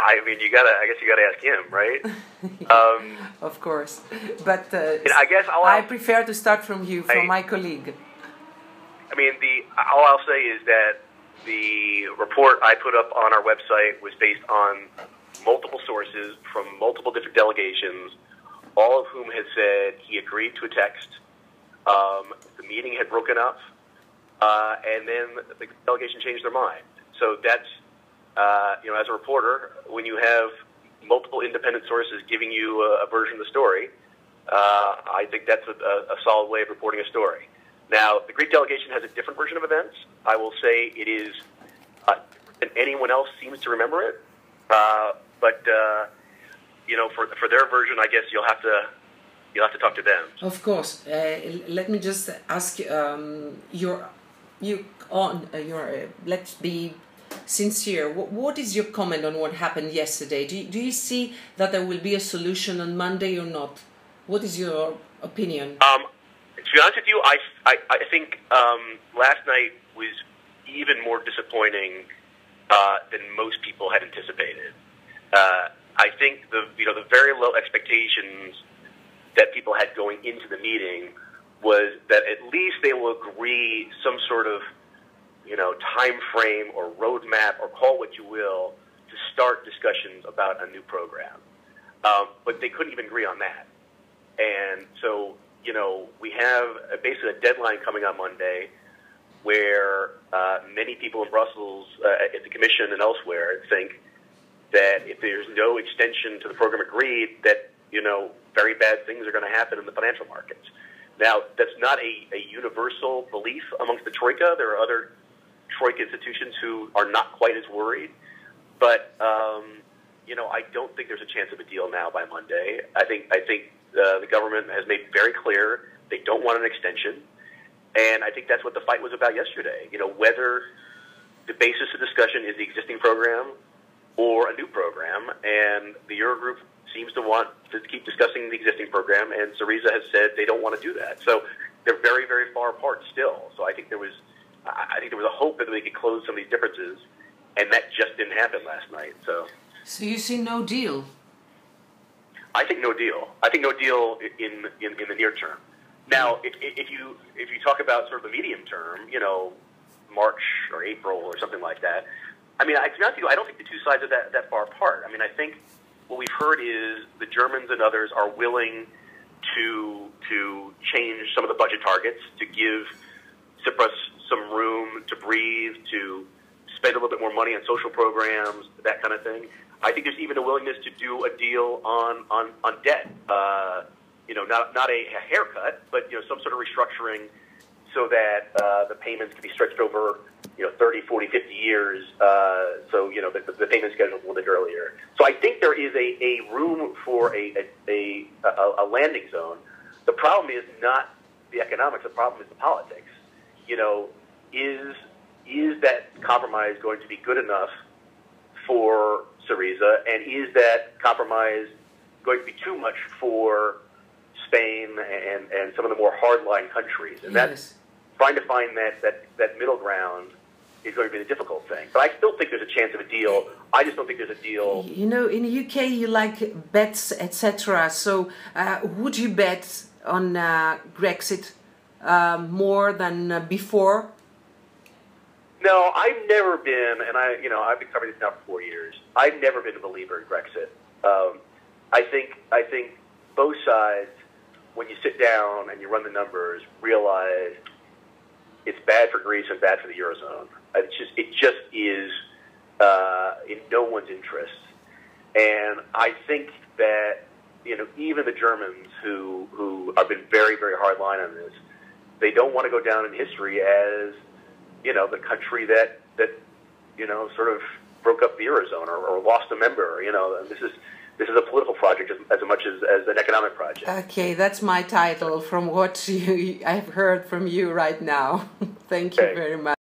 I mean, I guess you gotta ask him, right? Of course, but I guess I prefer to start from you, from my colleague. I mean, all I'll say is that the report I put up on our website was based on multiple sources from multiple different delegations, all of whom had said he agreed to a text. The meeting had broken up, and then the delegation changed their mind. So that's, as a reporter, when you have multiple independent sources giving you a version of the story, I think that's a solid way of reporting a story. Now, the Greek delegation has a different version of events. I will say it is different than anyone else seems to remember it. But for their version, I guess you'll have to talk to them. Of course. Let me just ask let's be sincere. What is your comment on what happened yesterday? Do you see that there will be a solution on Monday or not? What is your opinion? To be honest with you, I think last night was even more disappointing than most people had anticipated. I think the very low expectations that people had going into the meeting was that at least they will agree some sort of time frame or roadmap, or call what you will, to start discussions about a new program. But they couldn't even agree on that. And so we have basically a deadline coming on Monday where many people in Brussels, at the Commission and elsewhere, think that if there's no extension to the program agreed, that very bad things are going to happen in the financial markets. Now, that's not a universal belief amongst the Troika. There are other Troika institutions who are not quite as worried. But, I don't think there's a chance of a deal now by Monday. I think the government has made very clear they don't want an extension. And I think that's what the fight was about yesterday. Whether the basis of discussion is the existing program or a new program. And the Eurogroup seems to want to keep discussing the existing program, and Syriza has said they don't want to do that. So they're very, very far apart still. So I think there was a hope that they could close some of these differences, and that just didn't happen last night. So you see no deal? I think no deal. I think no deal in the near term. Now, if you talk about sort of the medium term, March or April or something like that, I mean, to be honest with you, I don't think the two sides are that far apart. I mean, I think what we've heard is the Germans and others are willing to change some of the budget targets, to give Tsipras some room to breathe, to spend a little bit more money on social programs, that kind of thing. I think there's even a willingness to do a deal on debt. Not a haircut, but some sort of restructuring so that the payments can be stretched over 30, 40, 50 years, so the payment schedule is a little bit earlier. So I think there is a room for a landing zone. The problem is not the economics. The problem is the politics. Is that compromise going to be good enough for Syriza, and is that compromise going to be too much for Spain and some of the more hardline countries? And that's trying to find that middle ground is going to be the difficult thing. But I still think there's a chance of a deal. I just don't think there's a deal. In the UK, you like bets, etc. So would you bet on Brexit more than before? No, I've never been, and I've been covering this now for 4 years. I've never been a believer in Brexit. I think both sides, when you sit down and you run the numbers, realize it's bad for Greece and bad for the Eurozone. It just is in no one's interest. And I think that even the Germans who have been very, very hard line on this, they don't want to go down in history as the country that sort of broke up the Eurozone or lost a member. This is a political project as much as an economic project. Okay, that's my title from what I've heard from you right now. Thank you very much.